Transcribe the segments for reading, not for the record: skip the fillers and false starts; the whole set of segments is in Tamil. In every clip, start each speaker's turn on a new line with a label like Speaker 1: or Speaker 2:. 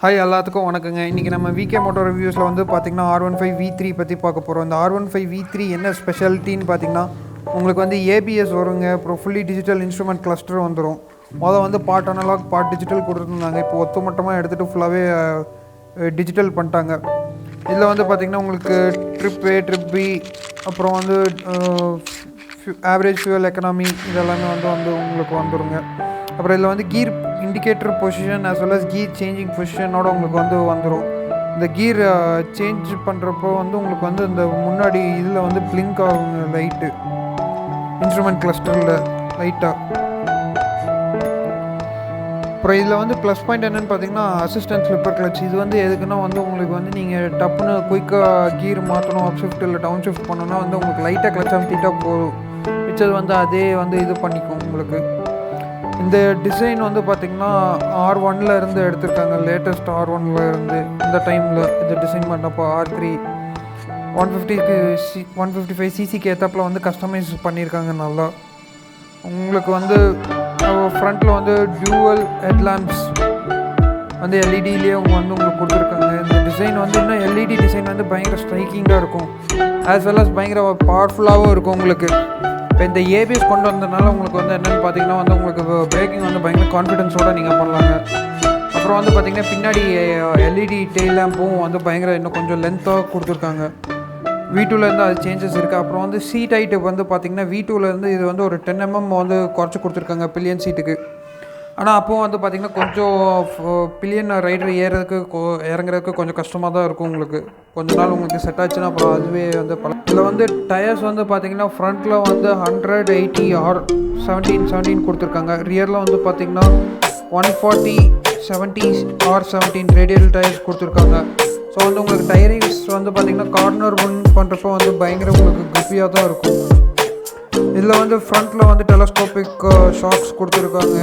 Speaker 1: ஹாய் எல்லாத்துக்கும் வணக்கங்க. இன்றைக்கி நம்ம விகே மோட்டோ ரிவ்யூஸில் வந்து பார்த்திங்கன்னா R15 V3 பற்றி பார்க்க போகிறோம். இந்த R15 V3 என்ன ஸ்பெஷாலிட்டின்னு பார்த்திங்கன்னா உங்களுக்கு வந்து ABS வருங்க, அப்புறம் ஃபுல்லி டிஜிட்டல் இன்ஸ்ட்ருமெண்ட் கிளஸ்டர் வந்துடும். வந்து பார்ட் அனலாக் பார்ட் டிஜிட்டல் கொடுத்துருந்தாங்க. இப்போ ஒத்துமொட்டமாக எடுத்துகிட்டு ஃபுல்லாகவே டிஜிட்டல் பண்ணிட்டாங்க. இதில் வந்து பார்த்திங்கன்னா உங்களுக்கு ட்ரிப் A ட்ரிப் B அப்புறம் வந்து ஆவரேஜ் ஃபியூவல் எக்கனாமி இதெல்லாமே வந்து உங்களுக்கு வந்துடுங்க. அப்புறம் இதில் வந்து gear indicator position as well as gear changing பொசிஷனோட உங்களுக்கு வந்துடும். இந்த கீர் சேஞ்ச் பண்ணுறப்போ உங்களுக்கு இந்த முன்னாடி இதில் பிளிங்க் ஆகுங்க லைட்டு, இன்ஸ்ட்ருமெண்ட் கிளஸ்டரில் லைட்டாக. அப்புறம் இதில் ப்ளஸ் பாயிண்ட் என்னென்னு பார்த்தீங்கன்னா அசிஸ்டன்ட் ஸ்லிப்பர் கிளச். இது எதுக்குன்னா உங்களுக்கு நீங்கள் டப்புன்னு குயிக்காக கீர் மாற்றணும், அப் ஷிஃப்ட் இல்லை டவுன் ஷிஃப்ட் பண்ணணும்னா உங்களுக்கு லைட்டாக கிளச் அமுத்திட்டா போதும். மிச்சது அதே இது பண்ணிக்கும் உங்களுக்கு. இந்த டிசைன் பார்த்திங்கன்னா R1 இருந்து எடுத்திருக்காங்க, லேட்டஸ்ட் R1 இருந்து. இந்த டைமில் இந்த டிசைன் பண்ணப்போ R3 155 சிசிக்கு ஏற்றப்பில் கஸ்டமைஸ் பண்ணியிருக்காங்க நல்லா. உங்களுக்கு ஃப்ரண்ட்டில் டியூவல் ஹெட்லாம்ப்ஸ் எல்இடிலேயே உங்களுக்கு கொடுத்துருக்காங்க. இந்த டிசைன் இன்னும் எல்இடி டிசைன் பயங்கர ஸ்ட்ரைக்கிங்காக இருக்கும், ஆஸ் வெல் அஸ் பயங்கர பவர்ஃபுல்லாகவும் இருக்கும் உங்களுக்கு. இப்போ இந்த ஏபிஎஸ் கொண்டு வந்ததுனால உங்களுக்கு என்னென்னு பார்த்தீங்கன்னா உங்களுக்கு பிரேக்கிங் பயங்கர கான்ஃபிடென்ஸோடு நீங்கள் பண்ணலாங்க. அப்புறம் பார்த்தீங்கன்னா பின்னாடி எல்இடி டெயில் லேம்பும் பயங்கர இன்னும் கொஞ்சம் லென்த்தாக கொடுத்துருக்காங்க. V2லேருந்து அது சேஞ்சஸ் இருக்குது. அப்புறம் சீட் ஹைட்டு பார்த்தீங்கன்னா V2லேருந்து இது ஒரு 10 mm குறைச்சி கொடுத்துருக்காங்க பில்லியன் சீட்டுக்கு. ஆனால் அப்போது பார்த்திங்கன்னா கொஞ்சம் பில்லியன் ரைடர் இறங்குறதுக்கு கொஞ்சம் கஷ்டமாக தான் இருக்கும் உங்களுக்கு. கொஞ்ச நாள் உங்களுக்கு செட் ஆச்சுன்னா அப்புறம் அதுவே இதில் டயர்ஸ் பார்த்திங்கன்னா ஃப்ரண்ட்டில் 180 R17 கொடுத்துருக்காங்க. ரியரில் பார்த்திங்கன்னா 140/70 R17 ரேடியல் டயர்ஸ் கொடுத்துருக்காங்க. ஸோ உங்களுக்கு டயரிங்ஸ் பார்த்திங்கன்னா கார்னர் பண்ணுறப்போ பயங்கர உங்களுக்கு கிரிப்பியாக தான் இருக்கும். இதில் ஃப்ரண்ட்டில் டெலஸ்கோபிக் ஷாக்ஸ் கொடுத்துருக்காங்க.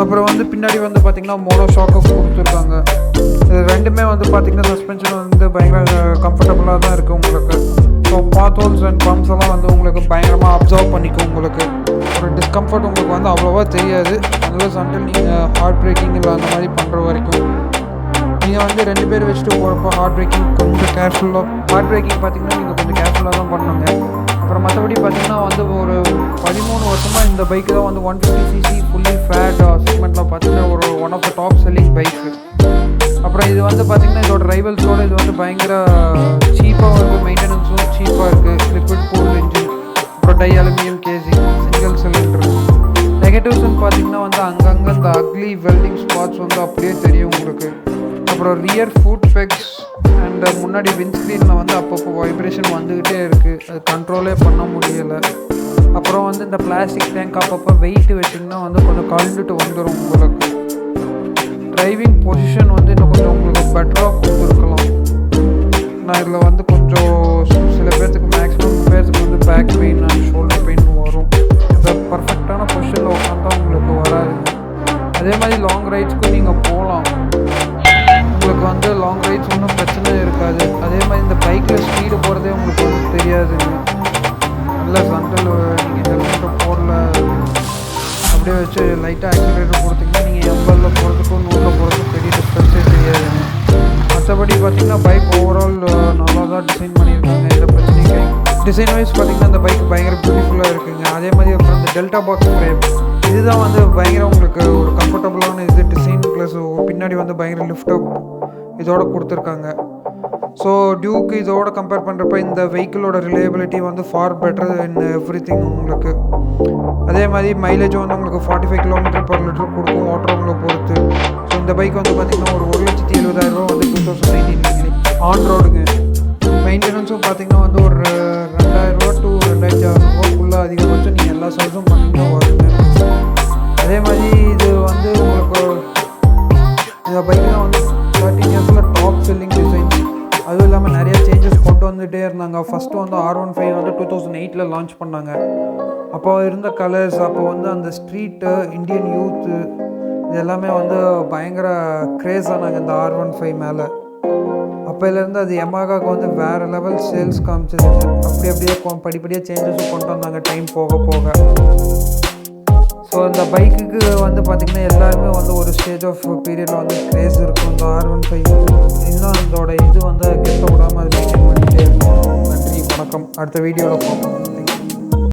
Speaker 1: அப்புறம் பின்னாடி பார்த்திங்கன்னா மோனோ ஷாக்கு கொடுத்துருக்காங்க. இது ரெண்டுமே பார்த்திங்கன்னா சஸ்பென்ஷன் பயங்கர கம்ஃபர்டபுளாக தான் இருக்குது உங்களுக்கு. So potholes and bumps எல்லாம் உங்களுக்கு பயங்கரமாக அப்சர்வ் பண்ணிக்கும். உங்களுக்கு ஒரு டிஸ்கம்ஃபர்ட் உங்களுக்கு அவ்வளோவா தெரியாது, அன்லெஸ் அன்டில் நீங்கள் ஹார்ட் பிரேக்கிங் இல்லை அந்த மாதிரி பண்ணுற வரைக்கும். நீங்கள் 2 பேர் வச்சுட்டு போகிறப்போ ஹார்ட் பிரேக்கிங் கொஞ்சம் கேர்ஃபுல்லாக, ஹார்ட் பிரேக்கிங் பார்த்திங்கன்னா நீங்கள் கொஞ்சம் கேர்ஃபுல்லாக தான் பண்ணணுங்க. அப்புறம் மற்றபடி பார்த்திங்கன்னா ஒரு 13 வருஷமாக இந்த பைக்கு தான் 150cc ஃபுல்லி ஃபேட் செக்மெண்ட்டில் பார்த்திங்கன்னா one of the top selling bike. அப்புறம் இது பார்த்திங்கன்னா இதோட ரைவல்ஸோடு இது பயங்கர சீப்பாக இருக்குது, மெயின்டெனன்ஸும் சீப்பாக இருக்குது. லிக்விட் கூல் இன்ஜின், அப்புறம் டை அலுமினியம் கேசிங், சிங்கிள் சிலிண்டர். நெகட்டிவ்ஸ்ன்னு பார்த்திங்கன்னா அங்கங்கே இந்த அக்லி வெல்டிங் ஸ்பாட்ஸ் அப்படியே தெரியும் உங்களுக்கு. அப்புறம் ரியர் ஃபுட் பெக்ஸ் அண்ட் முன்னாடி விண்ட்ஸ்க்ரீனில் அப்பப்போ வைப்ரேஷன் வந்துக்கிட்டே இருக்குது, அது கண்ட்ரோலே பண்ண முடியலை. அப்புறம் இந்த பிளாஸ்டிக் டேங்க் அப்பப்போ வெயிட்டு வச்சிங்கன்னா கொஞ்சம் கழுந்துட்டு வந்துடும் உங்களுக்கு. டிரைவிங் பொசிஷன் இன்னும் கொஞ்சம் உங்களுக்கு பெட்டராக கொடுத்துருக்கலாம். நான் இதில் கொஞ்சம் சில பேர்த்துக்கு மேக்ஸிமம் பேர்த்துக்கு back pain and shoulder pain வரும். இந்த பர்ஃபெக்டான பொசிஷனில் உட்காந்தா உங்களுக்கு வராதுங்க. அதே மாதிரி லாங் ரைட்ஸ்க்கும் நீங்கள் போகலாம், உங்களுக்கு லாங் ரைட்ஸ் ஒன்றும் பிரச்சனை இருக்காது. அதே மாதிரி இந்த பைக்கில் ஸ்பீடு போகிறதே உங்களுக்கு தெரியாதுங்க. நல்லா சண்டில் நீங்கள் ஹெல்மெட்டை போடல அப்படியே வச்சு லைட்டாக ஆக்சிலேட்டர் கொடுத்தீங்கன்னா நீங்கள் 80ல் போகிறதுக்கும் 100ல் போகிறதுக்கும் பெரிய டிஃப்ரென்ஸே தெரியாதுங்க. மற்றபடி பார்த்திங்கன்னா பைக் ஓவரால் நல்லா தான் டிசைன் பண்ணியிருக்காங்க. இந்த பிரச்சனைக்கு டிசைன் வைஸ் பார்த்திங்கன்னா இந்த பைக் பயங்கர பியூட்டிஃபுல்லாக இருக்குங்க. அதே மாதிரி அப்புறம் இந்த டெல்டா பாக்ஸ் ஃப்ரேம் இதுதான் பயங்கர உங்களுக்கு ஒரு கம்ஃபர்டபுளான இது டிசைன். ப்ளஸ் பின்னாடி பயங்கர லிஃப்டப் இதோட கொடுத்துருக்காங்க. ஸோ டியூக்கு இதோட கம்பேர் பண்ணுறப்ப இந்த வெஹிக்கிளோட reliability far better in everything உங்களுக்கு. அதே மாதிரி மைலேஜ் உங்களுக்கு 45 km/லிட்டர் கொடுக்கும் ஓட்டுறவங்களை பொறுத்து. ஸோ இந்த பைக் பார்த்திங்கன்னா ஒரு 1,70,000 2019 ஆன் ரோடுங்க. மெயின்டெனன்ஸும் பார்த்திங்கன்னா ஒரு 2,000 to 2,600 அதிகபட்சம் நீங்கள் எல்லா சர்வீஸும் பண்ணிங்கன்னா வருங்க. அதே மாதிரி இது உங்களுக்கு இந்த பைக்கில் 13 இயர்ஸில் டாப் செல்லிங் டிசைன்ஸ், அதுவும் இல்லாமல் நிறைய சேஞ்சஸ் கொண்டு வந்துகிட்டே இருந்தாங்க. ஃபஸ்ட்டு R15 2008 லான்ச் பண்ணாங்க. அப்போ இருந்த கலர்ஸ், அப்போ அந்த ஸ்ட்ரீட்டு இந்தியன் யூத்து இது எல்லாமே பயங்கர க்ரேஸ் ஆனாங்க இந்த R15 மேலே. அப்போலேருந்து அது Yamahaக்கு வேறு லெவல் சேல்ஸ் காமிச்சிருச்சு. அப்படியே படிப்படியாக சேஞ்சஸும் கொண்டு வந்தாங்க டைம் போக போக. ஸோ இந்த பைக்குக்கு பார்த்திங்கன்னா எல்லாருமே ஒரு ஸ்டேஜ் ஆஃப் பீரியடில் கிரேஸ் இருக்கும். இந்த செய்யும். இன்னும் இதோட இது வந்து கெட்ட விடாமல் அது மெயின்டைன் பண்ணிகிட்டே இருக்கும். நன்றி, வணக்கம். அடுத்த வீடியோவில் பார்ப்போம்.